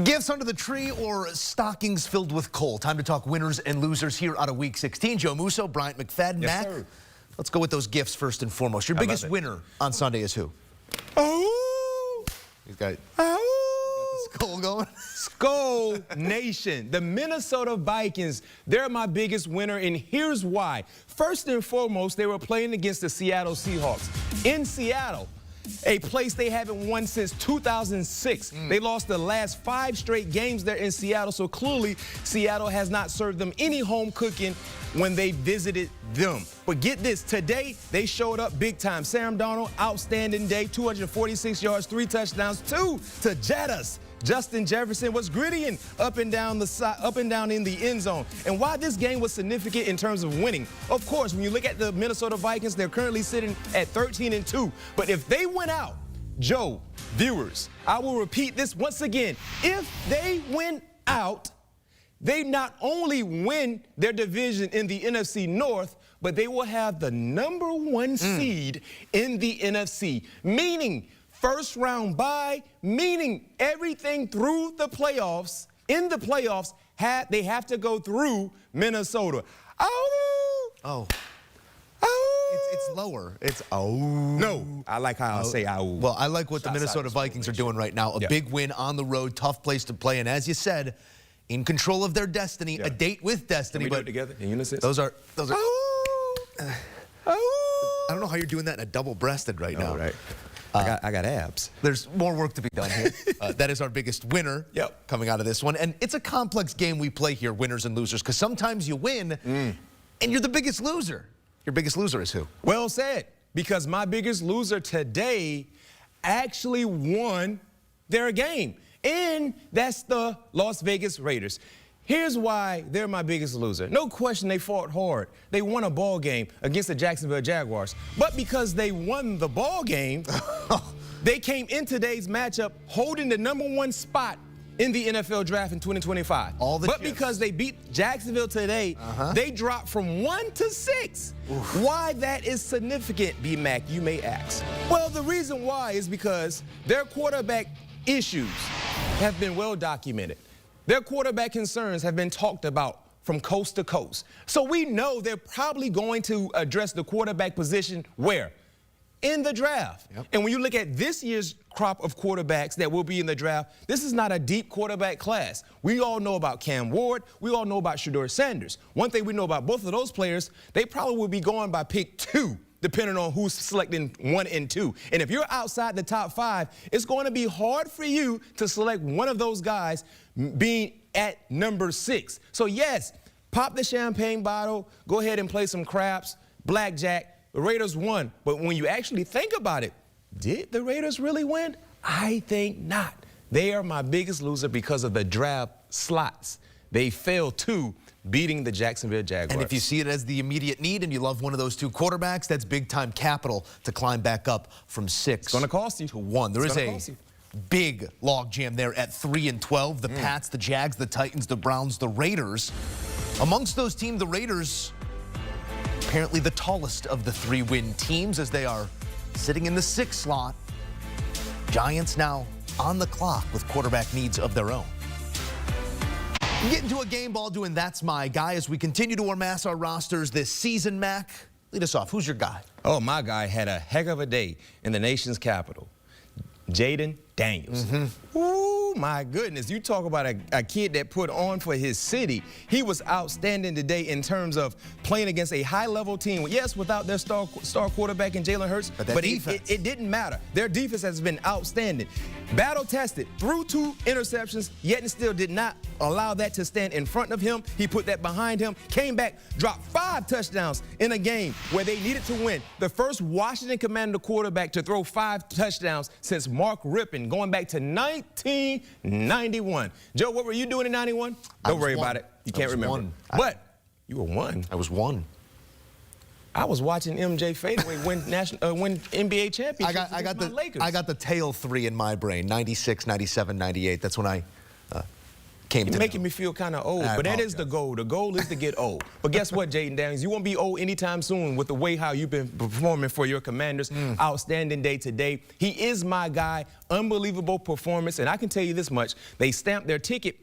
Gifts under the tree or stockings filled with coal? Time to talk winners and losers here out of Week 16. Joe Musso, Bryant McFadden, Yes, Mac. sir. Let's go with those gifts first and foremost. Your biggest winner on Sunday is who? Oh! He's got Oh! the skull going. Skull Nation, the Minnesota Vikings, they're my biggest winner, and here's why. First and foremost, they were playing against the Seattle Seahawks. In Seattle, a place they haven't won since 2006. They lost the last 5 straight games there in Seattle, so clearly Seattle has not served them any home cooking when they visited them. But get this, today they showed up big time. Sam Darnold, outstanding day, 246 yards, 3 touchdowns, 2 to Jettas. Justin Jefferson was grittying up and down in the end zone. And why this game was significant in terms of winning, of course, when you look at the Minnesota Vikings, they're currently sitting at 13-2. But if they win out, Joe, viewers, I will repeat this once again. If they win out, they not only win their division in the NFC North, but they will have the #1 seed in the NFC, meaning first round bye, meaning everything through the playoffs, in the playoffs, they have to go through Minnesota. Oh! Oh. Oh! It's lower. It's oh. No, I like how I say oh. Well, I like what the Minnesota Vikings are doing right now. A big win on the road, tough place to play, and as you said, in control of their destiny, a date with destiny. Can we do it together in unison? Those are. Oh! Oh! I don't know how you're doing that in a double-breasted right now. Right. I got abs. There's more work to be done here. That is our biggest winner coming out of this one. And it's a complex game we play here, winners and losers, because sometimes you win and you're the biggest loser. Your biggest loser is who? Well said, because my biggest loser today actually won their game, and that's the Las Vegas Raiders. Here's why they're my biggest loser. No question, they fought hard. They won a ball game against the Jacksonville Jaguars. But because they won the ball game, they came in today's matchup holding the #1 spot in the NFL draft in 2025. But because they beat Jacksonville today, they dropped from 1 to 6. Why that is significant, B-Mac, you may ask. Well, the reason why is because their quarterback issues have been well documented. Their quarterback concerns have been talked about from coast to coast. So we know they're probably going to address the quarterback position where? In the draft. And when you look at this year's crop of quarterbacks that will be in the draft, this is not a deep quarterback class. We all know about Cam Ward. We all know about Shedeur Sanders. One thing we know about both of those players, they probably will be going by pick 2. Depending on who's selecting 1 and 2. And if you're outside the top 5, it's going to be hard for you to select one of those guys being at number 6. So yes, pop the champagne bottle, go ahead and play some craps, blackjack. The Raiders won. But when you actually think about it, did the Raiders really win? I think not. They are my biggest loser because of the draft slots. They failed to beating the Jacksonville Jaguars. And if you see it as the immediate need and you love one of those 2 quarterbacks, that's big-time capital to climb back up from 6 it's gonna cost you. to 1. There is a big log jam there at 3-12. The Pats, the Jags, the Titans, the Browns, the Raiders. Amongst those teams, the Raiders, apparently the tallest of the 3-win teams as they are sitting in the 6th slot. Giants now on the clock with quarterback needs of their own. Get into a game ball doing That's My Guy as we continue to amass our rosters this season, Mac. Lead us off. Who's your guy? Oh, my guy had a heck of a day in the nation's capital. Jaden Daniels. Ooh, my goodness. You talk about a kid that put on for his city. He was outstanding today in terms of playing against a high-level team. Yes, without their star quarterback in Jalen Hurts, but it didn't matter. Their defense has been outstanding. Battle-tested, threw 2 interceptions, yet and still did not allow that to stand in front of him. He put that behind him, came back, dropped 5 touchdowns in a game where they needed to win. The first Washington Commander quarterback to throw 5 touchdowns since Mark Rippon, going back to 1991. Joe, what were you doing in 91? Don't worry about it. You can't remember. But you were 1. I was 1. I was watching MJ fadeaway win NBA championships. I got the tail 3 in my brain. 96, 97, 98. That's when I came to You're making know. me feel kind of old, I but that is apologize. the goal. The goal is to get old. But guess what, Jaden Daniels? You won't be old anytime soon with the way how you've been performing for your Commanders. Outstanding day to day. He is my guy. Unbelievable performance. And I can tell you this much. They stamped their ticket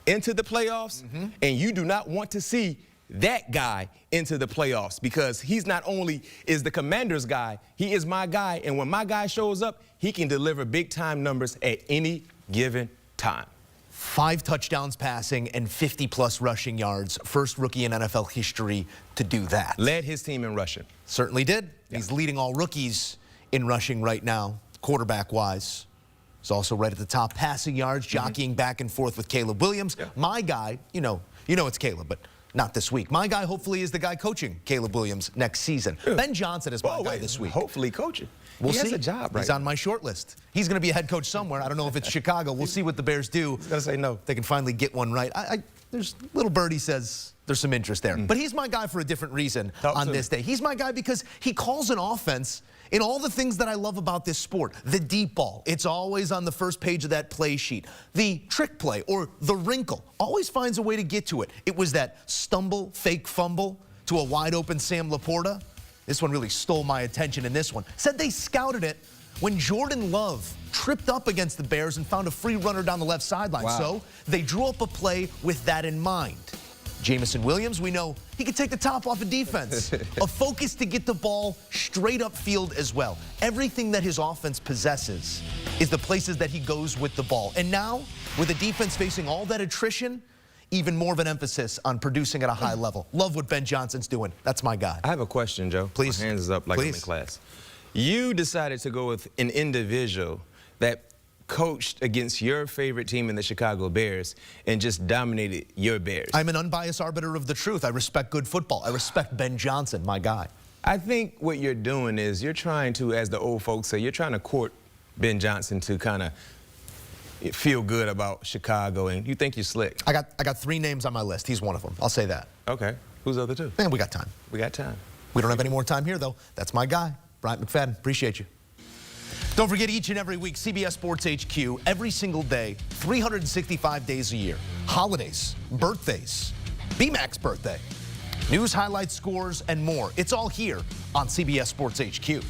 into the playoffs, and you do not want to see that guy into the playoffs because he's not only is the Commander's guy, he is my guy. And when my guy shows up, he can deliver big-time numbers at any given time. 5 touchdowns passing and 50-plus rushing yards. First rookie in NFL history to do that. Led his team in rushing. Certainly did. Yeah. He's leading all rookies in rushing right now, quarterback-wise. He's also right at the top passing yards, jockeying back and forth with Caleb Williams. Yeah. My guy, you know it's Caleb, but not this week. My guy hopefully is the guy coaching Caleb Williams next season. Yeah. Ben Johnson is my guy this week. Hopefully coaching. We'll he see. has a job, right? He's on my short list. He's going to be a head coach somewhere. I don't know if it's Chicago. We'll see what the Bears do. He's going to say no. They can finally get one right. There's little birdie says there's some interest there. But he's my guy for a different reason on this day. He's my guy because he calls an offense in all the things that I love about this sport. The deep ball, it's always on the first page of that play sheet. The trick play or the wrinkle always finds a way to get to it. It was that stumble, fake fumble to a wide open Sam Laporta. This one really stole my attention in this one. Said they scouted it when Jordan Love tripped up against the Bears and found a free runner down the left sideline. Wow. So they drew up a play with that in mind. Jamison Williams, we know he can take the top off of defense. A focus to get the ball straight up field as well. Everything that his offense possesses is the places that he goes with the ball. And now, with a defense facing all that attrition, even more of an emphasis on producing at a high level. Love what Ben Johnson's doing. That's my guy. I have a question, Joe. Please. My hands is up like I'm in class. You decided to go with an individual that coached against your favorite team in the Chicago Bears and just dominated your Bears. I'm an unbiased arbiter of the truth. I respect good football. I respect Ben Johnson, my guy. I think what you're doing is you're trying to, as the old folks say, you're trying to court Ben Johnson to kind of feel good about Chicago, and you think you're slick. I got 3 names on my list. He's one of them. I'll say that. Okay. Who's the other 2? Man, we got time. We got time. We don't have any more time here, though. That's my guy, Bryant McFadden. Appreciate you. Don't forget, each and every week, CBS Sports HQ, every single day, 365 days a year. Holidays, birthdays, BMAC's birthday, news, highlights, scores, and more. It's all here on CBS Sports HQ.